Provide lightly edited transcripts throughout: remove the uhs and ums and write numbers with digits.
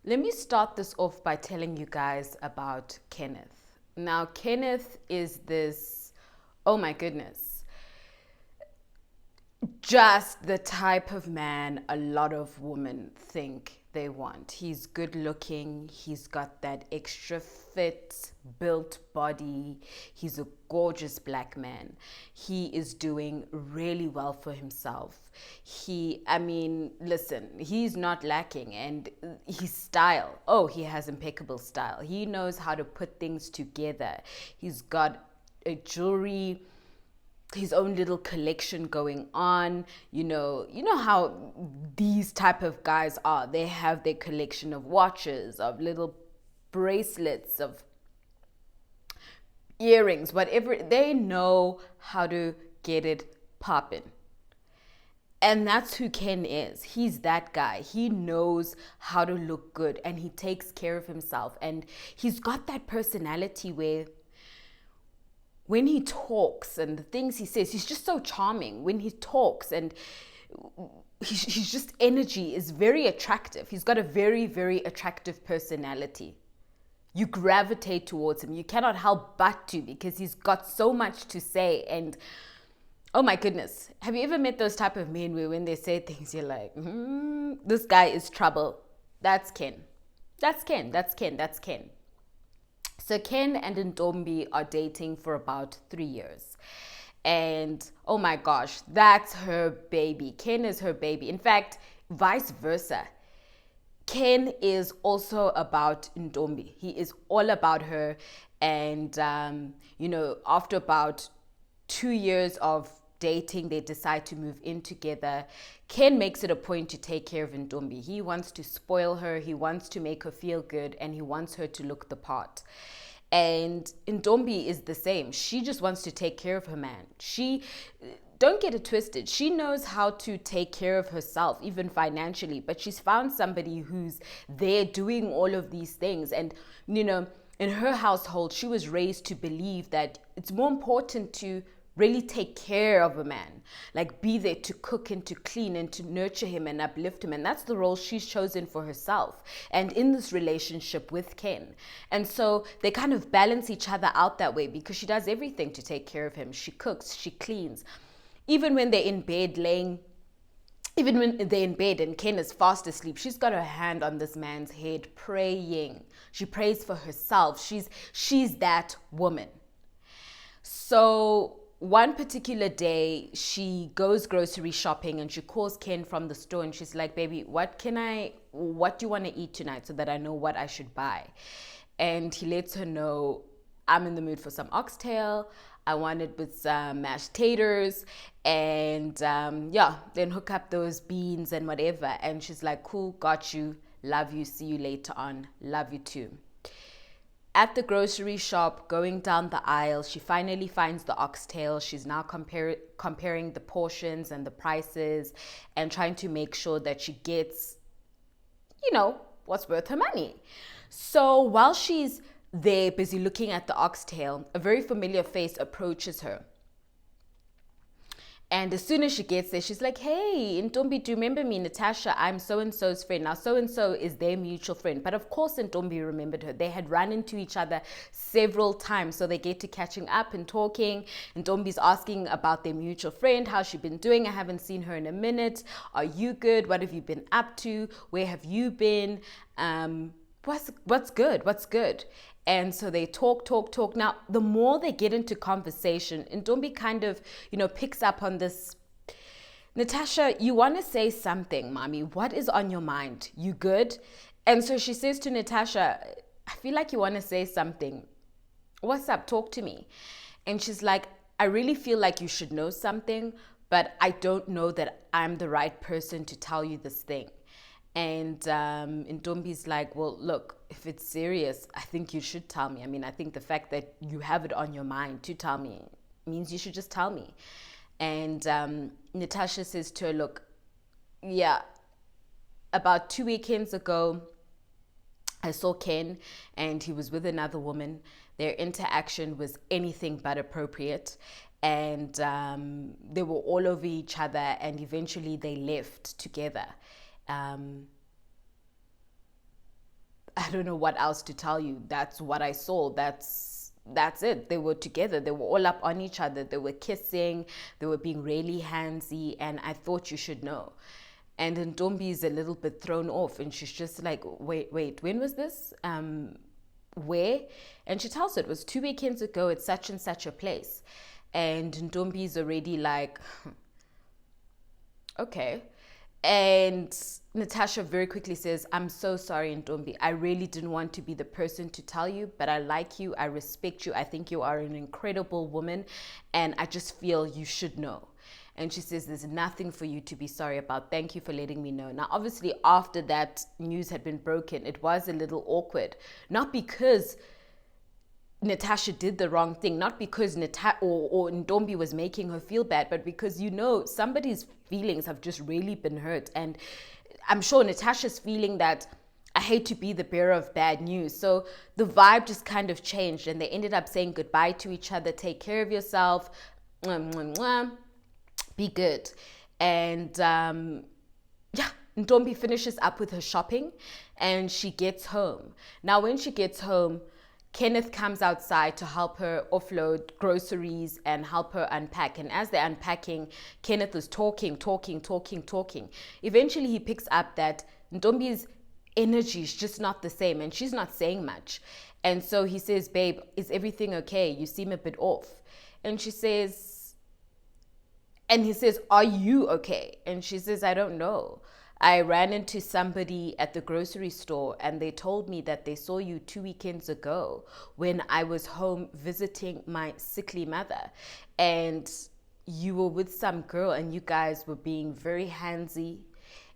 Let me start this off by telling you guys about Kenneth. Now, Kenneth is this, oh my goodness, just the type of man a lot of women think they want. He's good looking, he's got that extra fit, built body, he's a gorgeous black man. He is doing really well for himself. Listen, he's not lacking, and his style, oh, he has impeccable style. He knows how to put things together. He's got a jewelry, his own little collection going on. You know how these type of guys are. They have their collection of watches, of little bracelets, of earrings, whatever. They know how to get it popping. And that's who Ken is. He's that guy. He knows how to look good, and he takes care of himself. And he's got that personality where when he talks and the things he says, he's just so charming. When he talks, and he's just energy is very attractive. He's got a very, very attractive personality. You gravitate towards him. You cannot help but to, because he's got so much to say. And oh my goodness, have you ever met those type of men where when they say things, you're like, this guy is trouble? That's Ken. That's Ken. That's Ken. That's Ken. So Ken and Ntombi are dating for about 3 years. And oh my gosh, that's her baby. Ken is her baby. In fact, vice versa. Ken is also about Ntombi. He is all about her. And, after about 2 years of dating, they decide to move in together. Ken makes it a point to take care of Ntombi. He wants to spoil her, he wants to make her feel good, and he wants her to look the part. And Ntombi is the same. She just wants to take care of her man. Don't get it twisted. She knows how to take care of herself, even financially, but she's found somebody who's there doing all of these things. And, in her household, she was raised to believe that it's more important to really take care of a man, like be there to cook and to clean and to nurture him and uplift him. And that's the role she's chosen for herself and in this relationship with Ken. And so they kind of balance each other out that way, because she does everything to take care of him. She cooks, she cleans. Even when they're in bed even when they're in bed and Ken is fast asleep, she's got her hand on this man's head praying. She prays for herself. She's that woman. So one particular day, she goes grocery shopping and she calls Ken from the store, and she's like, baby, what do you want to eat tonight so that I know what I should buy? And he lets her know, I'm in the mood for some oxtail. I want it with some mashed taters, and then hook up those beans and whatever. And she's like, cool, got you, love you, see you later on, love you too. At the grocery shop, going down the aisle, she finally finds the oxtail. She's now comparing the portions and the prices and trying to make sure that she gets, what's worth her money. So while she's there busy looking at the oxtail, a very familiar face approaches her. And as soon as she gets there, she's like, hey, Ntombi, do you remember me, Natasha? I'm so-and-so's friend. Now, so-and-so is their mutual friend. But of course, Ntombi remembered her. They had run into each other several times. So they get to catching up and talking. Ntombi's asking about their mutual friend. How's she been doing? I haven't seen her in a minute. Are you good? What have you been up to? Where have you been? What's good? What's good? And so they talk. Now, the more they get into conversation, Ntombi kind of, picks up on this. Natasha, you want to say something, mommy. What is on your mind? You good? And so she says to Natasha, I feel like you want to say something. What's up? Talk to me. And she's like, I really feel like you should know something, but I don't know that I'm the right person to tell you this thing. And Ntombi's like, well, look, if it's serious, I think you should tell me. I mean, I think the fact that you have it on your mind to tell me means you should just tell me. And Natasha says to her, look, yeah, about 2 weekends ago, I saw Ken and he was with another woman. Their interaction was anything but appropriate. And they were all over each other, and eventually they left together. don't know what else to tell you. That's what I saw. That's it. They were together. They were all up on each other. They were kissing. They were being really handsy. And I thought you should know. And then Ntombi is a little bit thrown off. And she's just like, wait, when was this? Where? And she tells her it was 2 weekends ago at such and such a place. And Ntombi is already like, okay. And Natasha very quickly says, I'm so sorry, Ntombi. I really didn't want to be the person to tell you, but I like you. I respect you. I think you are an incredible woman. And I just feel you should know. And she says, there's nothing for you to be sorry about. Thank you for letting me know. Now, obviously, after that news had been broken, it was a little awkward. Not because Natasha did the wrong thing, not because or Ntombi was making her feel bad, but because, somebody's feelings have just really been hurt. And I'm sure Natasha's feeling that I hate to be the bearer of bad news. So the vibe just kind of changed and they ended up saying goodbye to each other. Take care of yourself. Mwah, mwah, mwah. Be good. And Ntombi finishes up with her shopping and she gets home. Now, when she gets home, Kenneth comes outside to help her offload groceries and help her unpack. And as they're unpacking, Kenneth is talking. Eventually, he picks up that Ntombi's energy is just not the same and she's not saying much. And so he says, babe, is everything okay? You seem a bit off. And she says, and he says, are you okay? And she says, I don't know. I ran into somebody at the grocery store and they told me that they saw you 2 weekends ago when I was home visiting my sickly mother. And you were with some girl and you guys were being very handsy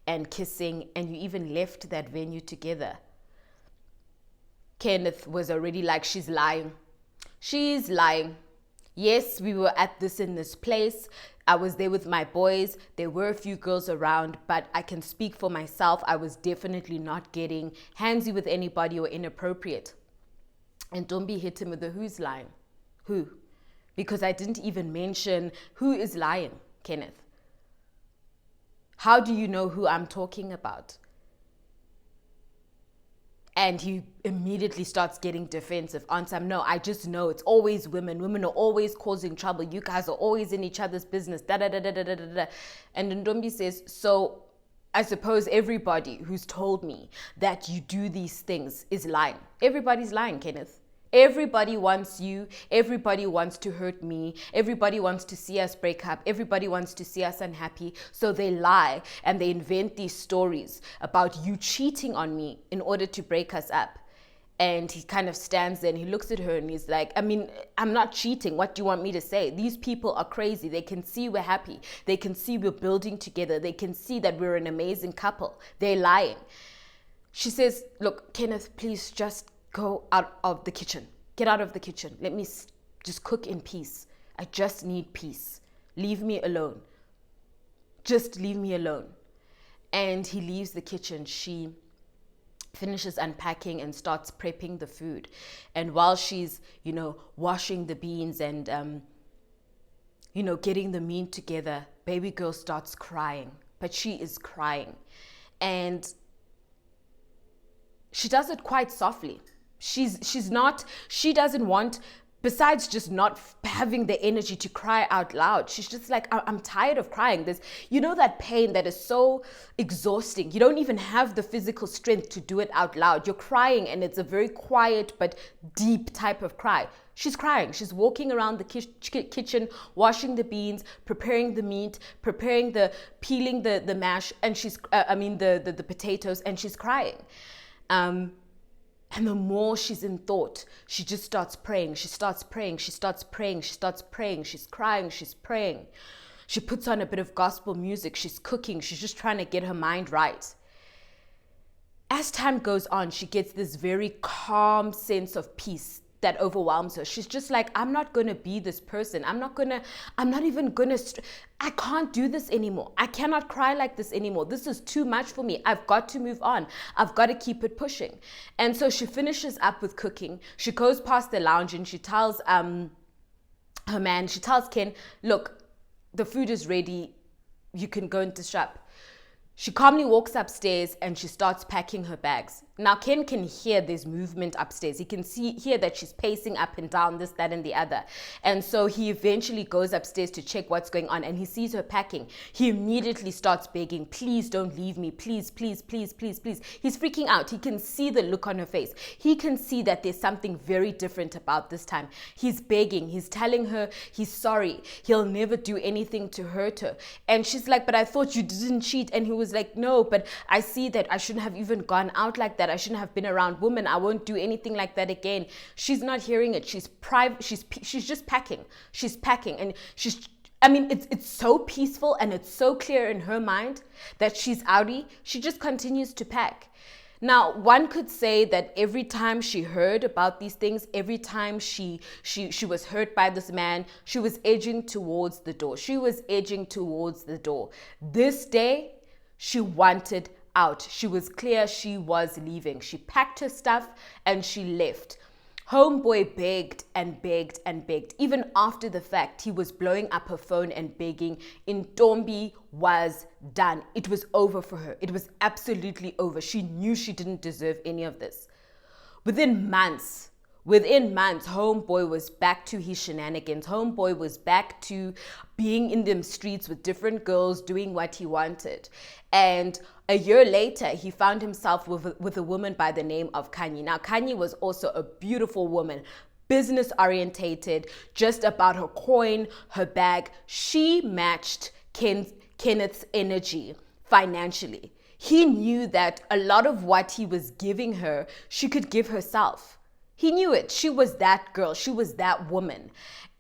and kissing and you even left that venue together. Kenneth was already like, she's lying. She's lying. Yes, we were at this in this place. I was there with my boys. There were a few girls around, but I can speak for myself. I was definitely not getting handsy with anybody or inappropriate. And Ntombi hit him with the who's lying? Who? Because I didn't even mention who is lying, Kenneth. How do you know who I'm talking about? And he immediately starts getting defensive. Answer, no, I just know it's always women. Women are always causing trouble. You guys are always in each other's business. Da da da da da da da. And Ntombi says, so I suppose everybody who's told me that you do these things is lying. Everybody's lying, Kenneth. Everybody wants you. Everybody wants to hurt me. Everybody wants to see us break up. Everybody wants to see us unhappy. So they lie and they invent these stories about you cheating on me in order to break us up. And he kind of stands there and he looks at her and he's like, I mean, I'm not cheating. What do you want me to say? These people are crazy. They can see we're happy. They can see we're building together. They can see that we're an amazing couple. They're lying. She says, look, Kenneth, please just go out of the kitchen. Get out of the kitchen. Let me just cook in peace. I just need peace. Leave me alone. Just leave me alone. And he leaves the kitchen. She finishes unpacking and starts prepping the food. And while she's, washing the beans and, getting the meat together, baby girl starts crying. But she is crying. And she does it quite softly. She doesn't want, besides just not having the energy to cry out loud, she's just like, I'm tired of crying. There's, that pain that is so exhausting. You don't even have the physical strength to do it out loud. You're crying and it's a very quiet but deep type of cry. She's crying. She's walking around the kitchen, washing the beans, preparing the meat, peeling the mash, and the potatoes, and she's crying. And the more she's in thought, she just starts praying. She starts praying. She's crying. She's praying. She puts on a bit of gospel music. She's cooking. She's just trying to get her mind right. As time goes on, she gets this very calm sense of peace that overwhelms her. She's just like, I'm not going to be this person. I can't do this anymore. I cannot cry like this anymore. This is too much for me. I've got to move on. I've got to keep it pushing. And so she finishes up with cooking. She goes past the lounge and she tells Ken, look, the food is ready. You can go and disrupt. She calmly walks upstairs and she starts packing her bags. Now, Ken can hear there's movement upstairs. He can hear that she's pacing up and down, this, that, and the other. And so he eventually goes upstairs to check what's going on, and he sees her packing. He immediately starts begging, please don't leave me. Please, please, please, please, please. He's freaking out. He can see the look on her face. He can see that there's something very different about this time. He's begging. He's telling her he's sorry. He'll never do anything to hurt her. And she's like, but I thought you didn't cheat. And he was like, no, but I see that I shouldn't have even gone out like that. I shouldn't have been around women. I won't do anything like that again. She's not hearing it. She's private. She's just packing. She's packing, and it's so peaceful, and it's so clear in her mind that she's outie. She just continues to pack. Now, one could say that every time she heard about these things, every time she was hurt by this man, she was edging towards the door. She was edging towards the door. This day, she wanted out. She was clear she was leaving. She packed her stuff and she left. Homeboy begged and begged and begged. Even after the fact, he was blowing up her phone and begging. Ntombi was done. It was over for her. It was absolutely over. She knew she didn't deserve any of this. Within months, Homeboy was back to his shenanigans. Homeboy was back to being in them streets with different girls, doing what he wanted. And a year later, he found himself with a woman by the name of Kanye. Now, Kanye was also a beautiful woman, business orientated, just about her coin, her bag. She matched Kenneth's energy financially. He knew that a lot of what he was giving her, she could give herself. He knew it. She was that girl. She was that woman.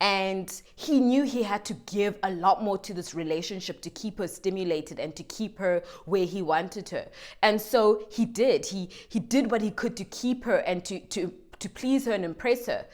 And he knew he had to give a lot more to this relationship to keep her stimulated and to keep her where he wanted her. And so he did. He did what he could to keep her and to please her and impress her.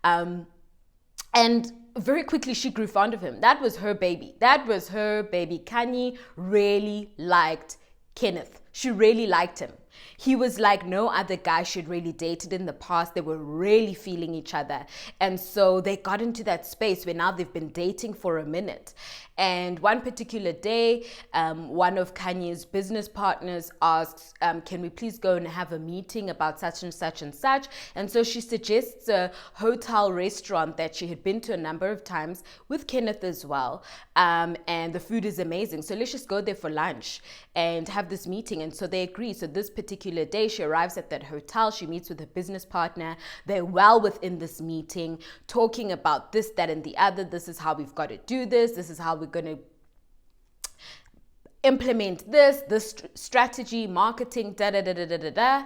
And very quickly, she grew fond of him. That was her baby. Kanye really liked Kenneth. She really liked him. He was like no other guy she'd really dated in the past. They were really feeling each other. And so they got into that space where now they've been dating for a minute. And one particular day, one of Kanye's business partners asks, can we please go and have a meeting about such and such and such? And so she suggests a hotel restaurant that she had been to a number of times with Kenneth as well. And the food is amazing. So let's just go there for lunch and have this meeting. And so they agree. So this particular day, she arrives at that hotel. She meets with her business partner. They're well within this meeting, talking about this, that, and the other. This is how we've got to do this. This is how we're going to implement this strategy, marketing, da.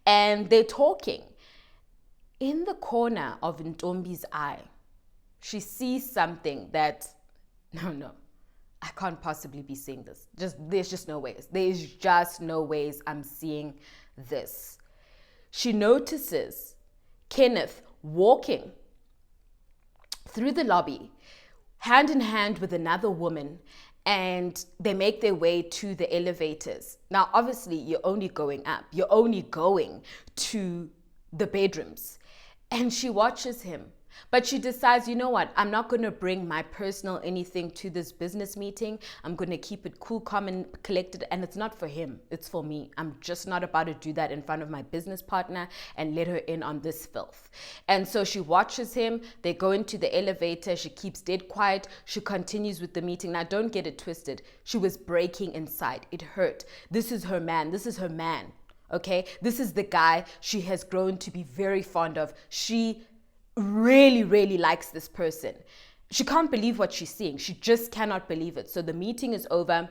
And they're talking. In the corner of Ntombi's eye, she sees something that, no, I can't possibly be seeing this. There's just no ways. There's just no ways I'm seeing this. She notices Kenneth walking through the lobby, hand in hand with another woman, and they make their way to the elevators. Now, obviously, you're only going up. You're only going to the bedrooms. And she watches him. But she decides, you know what, I'm not going to bring my personal anything to this business meeting. I'm going to keep it cool, calm, and collected. And it's not for him. It's for me. I'm just not about to do that in front of my business partner and let her in on this filth. And so she watches him. They go into the elevator. She keeps dead quiet. She continues with the meeting. Now, don't get it twisted. She was breaking inside. It hurt. This is her man. Okay? This is the guy she has grown to be very fond of. She really, really likes this person. She can't believe what she's seeing. She just cannot believe it. So the meeting is over.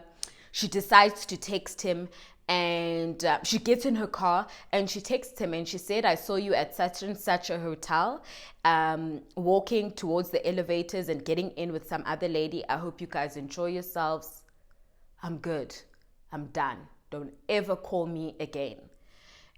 She decides to text him, and she gets in her car and she texts him and she said, I saw you at such and such a hotel, walking towards the elevators and getting in with some other lady. I hope you guys enjoy yourselves. I'm good. I'm done. Don't ever call me again.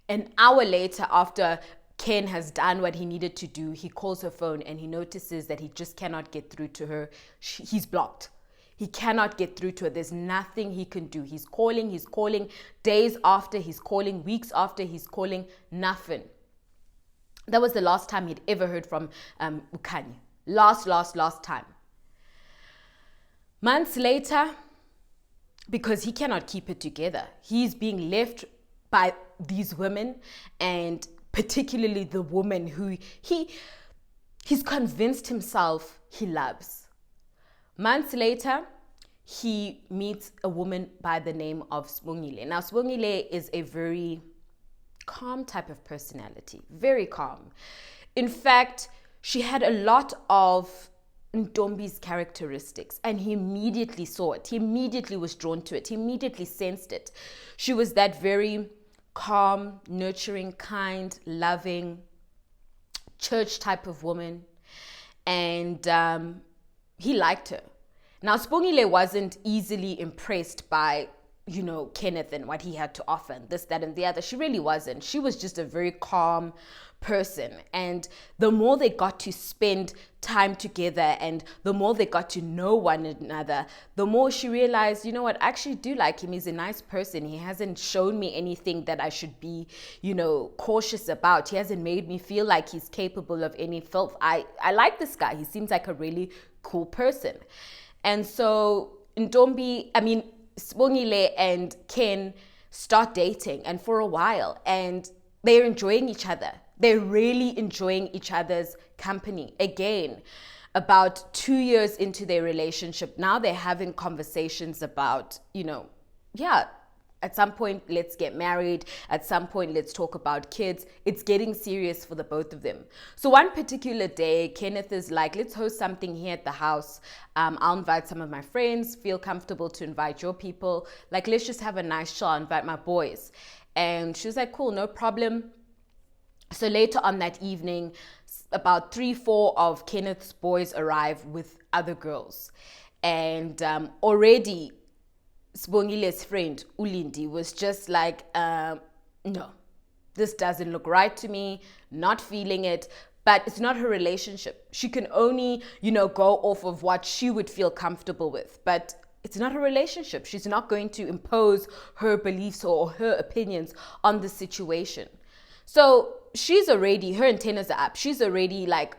An hour later, after Ken has done what he needed to do, he calls her phone and he notices that he just cannot get through to her. He's blocked. He cannot get through to her. There's nothing he can do. He's calling days after, he's calling weeks after, he's calling, nothing. That was the last time he'd ever heard from Kanye. Last time. Months later, because he cannot keep it together, he's being left by these women, and particularly the woman who he's convinced himself he loves. Months later, he meets a woman by the name of Sibongile. Now, Sibongile is a very calm type of personality, very calm. In fact, she had a lot of Ntombi's characteristics, and he immediately saw it. He immediately was drawn to it. He immediately sensed it. She was that very calm, nurturing, kind, loving, church type of woman, and he liked her. Now, Sibongile wasn't easily impressed by, Kenneth and what he had to offer, and this, that, and the other. She really wasn't. She was just a very calm person. And the more they got to spend time together and the more they got to know one another, the more she realized, you know what, I actually do like him. He's a nice person. He hasn't shown me anything that I should be, cautious about. He hasn't made me feel like he's capable of any filth. I like this guy. He seems like a really cool person. And so Sibongile and Ken start dating, and for a while, and they're enjoying each other. They're really enjoying each other's company. Again, about 2 years into their relationship, now they're having conversations about, at some point, let's get married. At some point, let's talk about kids. It's getting serious for the both of them. So one particular day, Kenneth is like, let's host something here at the house. I'll invite some of my friends. Feel comfortable to invite your people. Like, let's just have a nice show. I'll invite my boys. And she was like, cool, no problem. So later on that evening, about 3-4 of Kenneth's boys arrive with other girls. And already Sibongile's friend, Ulindi, was just like, no, this doesn't look right to me, not feeling it. But it's not her relationship. She can only, go off of what she would feel comfortable with. But it's not her relationship. She's not going to impose her beliefs or her opinions on the situation. So her antennas are up. She's already like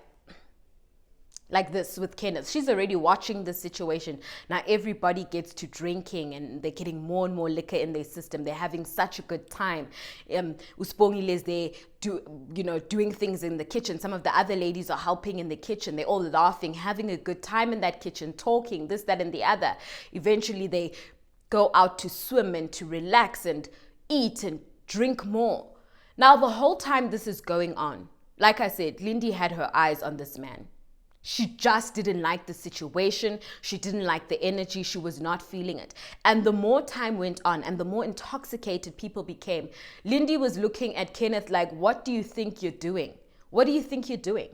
this with Kenneth. She's already watching the situation. Now everybody gets to drinking and they're getting more and more liquor in their system. They're having such a good time. Usbongile is there doing things in the kitchen. Some of the other ladies are helping in the kitchen. They're all laughing, having a good time in that kitchen, talking, this, that, and the other. Eventually they go out to swim and to relax and eat and drink more. Now the whole time this is going on, like I said, Lindy had her eyes on this man. She just didn't like the situation. She didn't like the energy. She was not feeling it. And the more time went on and the more intoxicated people became, Lindy was looking at Kenneth like, what do you think you're doing? What do you think you're doing?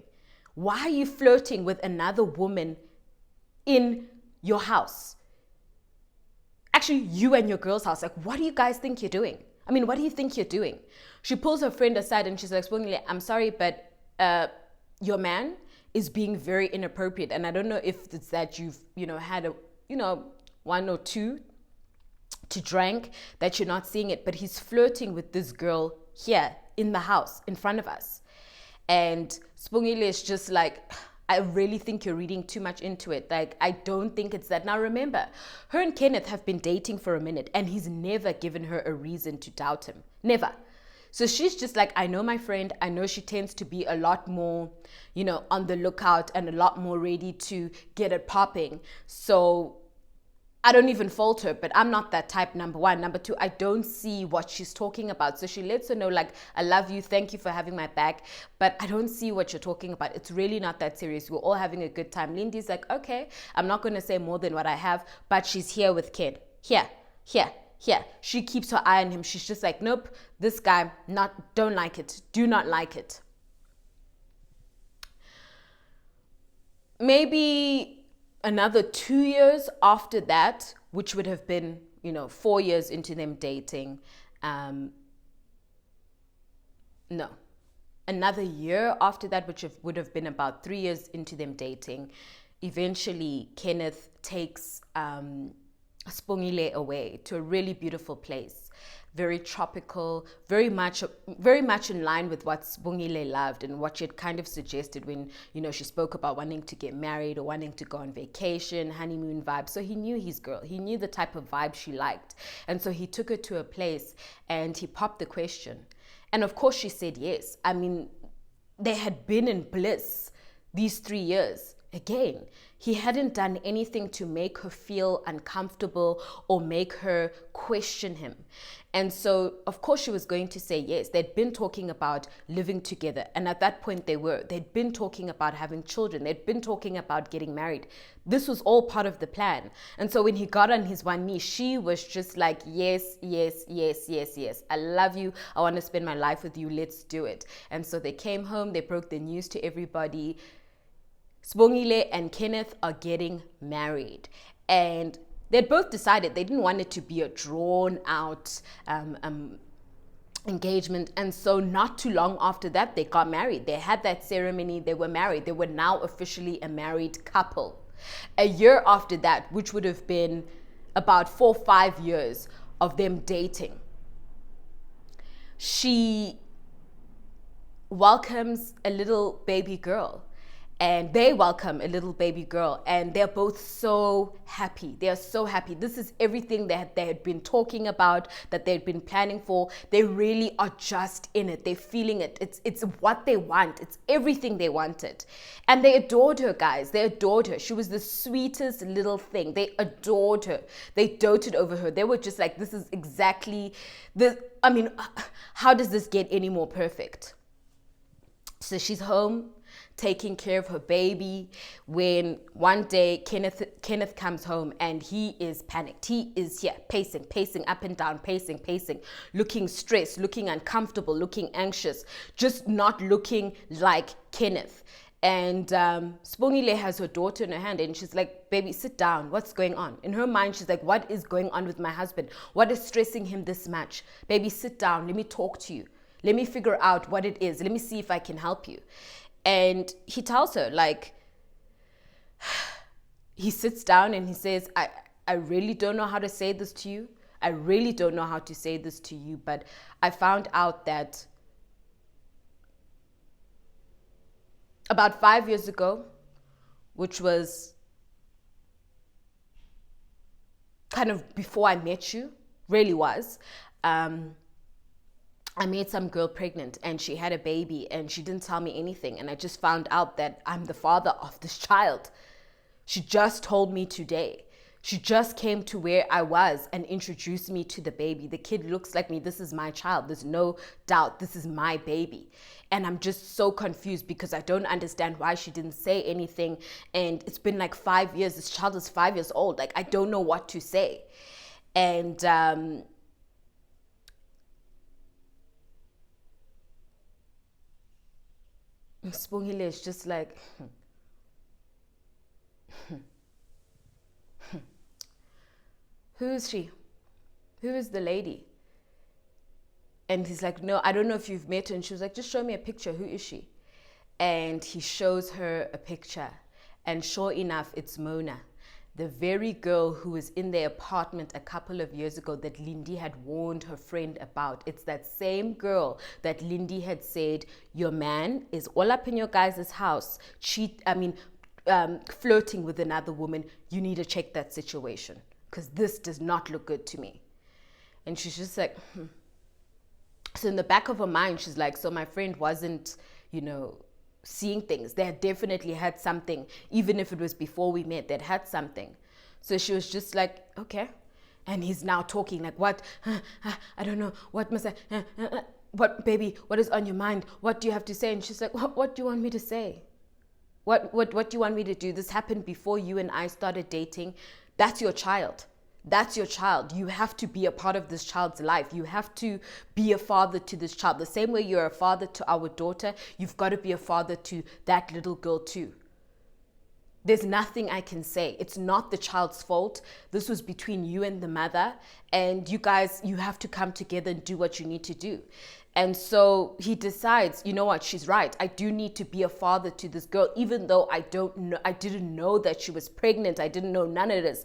Why are you flirting with another woman in your house? Actually, you and your girl's house. Like, what do you guys think you're doing? I mean, what do you think you're doing? She pulls her friend aside and she's like, I'm sorry, but your man is being very inappropriate. And I don't know if it's that you've, had one or two to drink that you're not seeing it, but he's flirting with this girl here in the house in front of us. And Sibongile is just like, I really think you're reading too much into it. Like, I don't think it's that. Now remember, her and Kenneth have been dating for a minute and he's never given her a reason to doubt him. Never. So she's just like, I know my friend. I know she tends to be a lot more, on the lookout and a lot more ready to get it popping. So I don't even fault her, but I'm not that type, number one. Number two, I don't see what she's talking about. So she lets her know, like, I love you. Thank you for having my back. But I don't see what you're talking about. It's really not that serious. We're all having a good time. Lindy's like, okay, I'm not going to say more than what I have, but she's here with Ken. Here. She keeps her eye on him. She's just like, nope, this guy, don't like it. Do not like it. Maybe another 2 years after that, which would have been, 4 years into them dating. No. Another year after that, which would have been about 3 years into them dating, eventually Kenneth takes Sibongile away to a really beautiful place very tropical, very much in line with what Sibongile loved and what she had kind of suggested when, she spoke about wanting to get married or wanting to go on vacation, honeymoon vibe. So he knew his girl. He knew the type of vibe she liked. And so he took her to a place and he popped the question. And of course she said yes. I mean, they had been in bliss these 3 years. Again, he hadn't done anything to make her feel uncomfortable or make her question him. And so, of course, she was going to say yes. They'd been talking about living together. And at that point, they'd been talking about having children. They'd been talking about getting married. This was all part of the plan. And so when he got on his one knee, she was just like, yes, yes, yes, yes, yes. I love you. I want to spend my life with you. Let's do it. And so they came home. They broke the news to everybody. Sibongile and Kenneth are getting married. And they'd both decided they didn't want it to be a drawn out engagement. And so not too long after that, they got married. They had that ceremony. They were married. They were now officially a married couple. A year after that, which would have been about 4 or 5 years of them dating, she welcomes a little baby girl. And they welcome a little baby girl, and they're both so happy. They are so happy. This is everything that they had been talking about, that they'd been planning for. They really are just in it. They're feeling it. It's what they want. It's everything they wanted. And they adored her, guys. They adored her. She was the sweetest little thing. They adored her. They doted over her. They were just like, this is exactly how does this get any more perfect? So she's home, taking care of her baby, when one day Kenneth comes home and he is panicked. He is pacing up and down, pacing, looking stressed, looking uncomfortable, looking anxious, just not looking like Kenneth. And Sibongile has her daughter in her hand and she's like, baby, sit down. What's going on? In her mind, she's like, what is going on with my husband? What is stressing him this much? Baby, sit down. Let me talk to you. Let me figure out what it is. Let me see if I can help you. And he tells her, like, he sits down and he says, I really don't know how to say this to you. I really don't know how to say this to you, but I found out that about 5 years ago, which was kind of before I met you, really was, I made some girl pregnant and she had a baby and she didn't tell me anything. And I just found out that I'm the father of this child. She just told me today. She just came to where I was and introduced me to the baby. The kid looks like me. This is my child. There's no doubt this is my baby. And I'm just so confused because I don't understand why she didn't say anything. And it's been like 5 years. This child is 5 years old. Like, I don't know what to say. And Sibongile is just like, who is she? Who is the lady? And he's like, no, I don't know if you've met her. And she was like, just show me a picture. Who is she? And he shows her a picture. And sure enough, it's Mona, the very girl who was in their apartment a couple of years ago that Lindy had warned her friend about. It's that same girl that Lindy had said, your man is all up in your guys' house, flirting with another woman. You need to check that situation because this does not look good to me. And she's just like, So in the back of her mind, she's like, so my friend wasn't, seeing things. They had definitely had something, even if it was before we met, they'd had something. So she was just like, okay. And he's now talking like, what? I don't know. What must I, what, baby, what is on your mind? What do you have to say? And she's like, what do you want me to say? What do you want me to do? This happened before you and I started dating. That's your child. That's your child. You have to be a part of this child's life. You have to be a father to this child. The same way you're a father to our daughter, you've got to be a father to that little girl too. There's nothing I can say. It's not the child's fault. This was between you and the mother. And you guys, you have to come together and do what you need to do. And so he decides, you know what, she's right. I do need to be a father to this girl, even though I didn't know that she was pregnant. I didn't know none of this.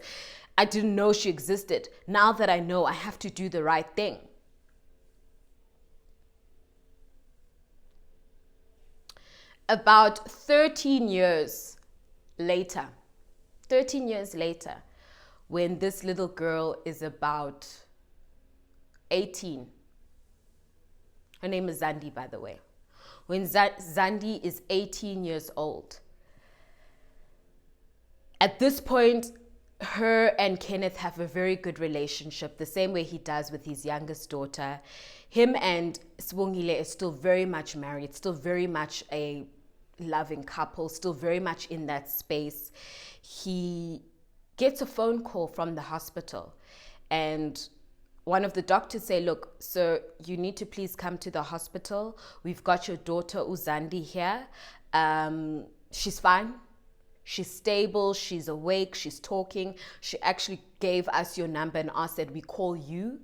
I didn't know she existed. Now that I know, I have to do the right thing. About 13 years later, when this little girl is about 18, her name is Zandi, by the way. When Zandi is 18 years old, at this point, her and Kenneth have a very good relationship, the same way he does with his youngest daughter. Him and Sibongile is still very much married, still very much a loving couple, still very much in that space. He gets a phone call from the hospital, and one of the doctors say, look, sir, you need to please come to the hospital. We've got your daughter Uzandi here. She's fine. She's stable, she's awake, she's talking. She actually gave us your number and asked that we call you.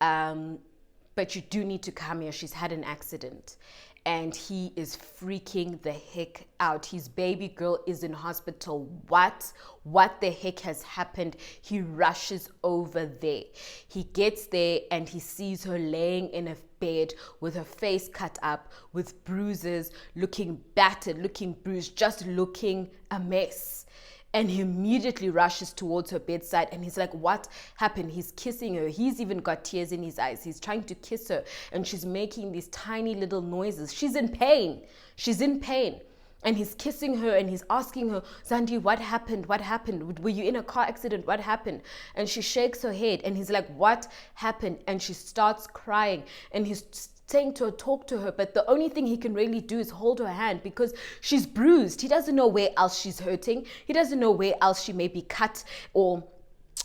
But you do need to come here. She's had an accident. And he is freaking the heck out. His baby girl is in hospital. What the heck has happened? He rushes over there. He gets there and he sees her laying in a bed with her face cut up, with bruises, looking battered, looking bruised, just looking a mess. And he immediately rushes towards her bedside and he's like, what happened? He's kissing her. He's even got tears in his eyes. He's trying to kiss her and she's making these tiny little noises. She's in pain. She's in pain. And he's kissing her and he's asking her, Zandi, what happened? What happened? Were you in a car accident? What happened? And she shakes her head and he's like, what happened? And she starts crying and he's saying to her, talk to her, but the only thing he can really do is hold her hand because she's bruised. He doesn't know where else she's hurting. He doesn't know where else she may be cut or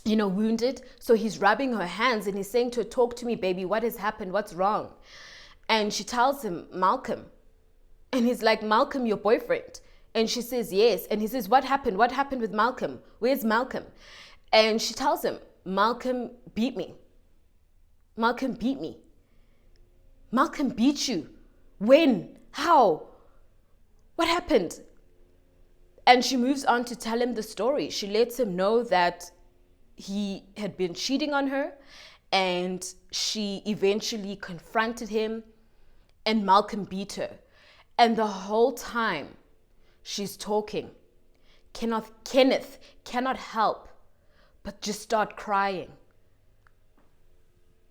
wounded. So he's rubbing her hands and he's saying to her, talk to me, baby. What has happened? What's wrong? And she tells him, Malcolm. And he's like, Malcolm, your boyfriend? And she says, yes. And he says, what happened? What happened with Malcolm? Where's Malcolm? And she tells him, Malcolm beat me. Malcolm beat me. Malcolm beat you. When? How? What happened? And she moves on to tell him the story. She lets him know that he had been cheating on her and she eventually confronted him and Malcolm beat her. And the whole time she's talking, Kenneth cannot help but just start crying.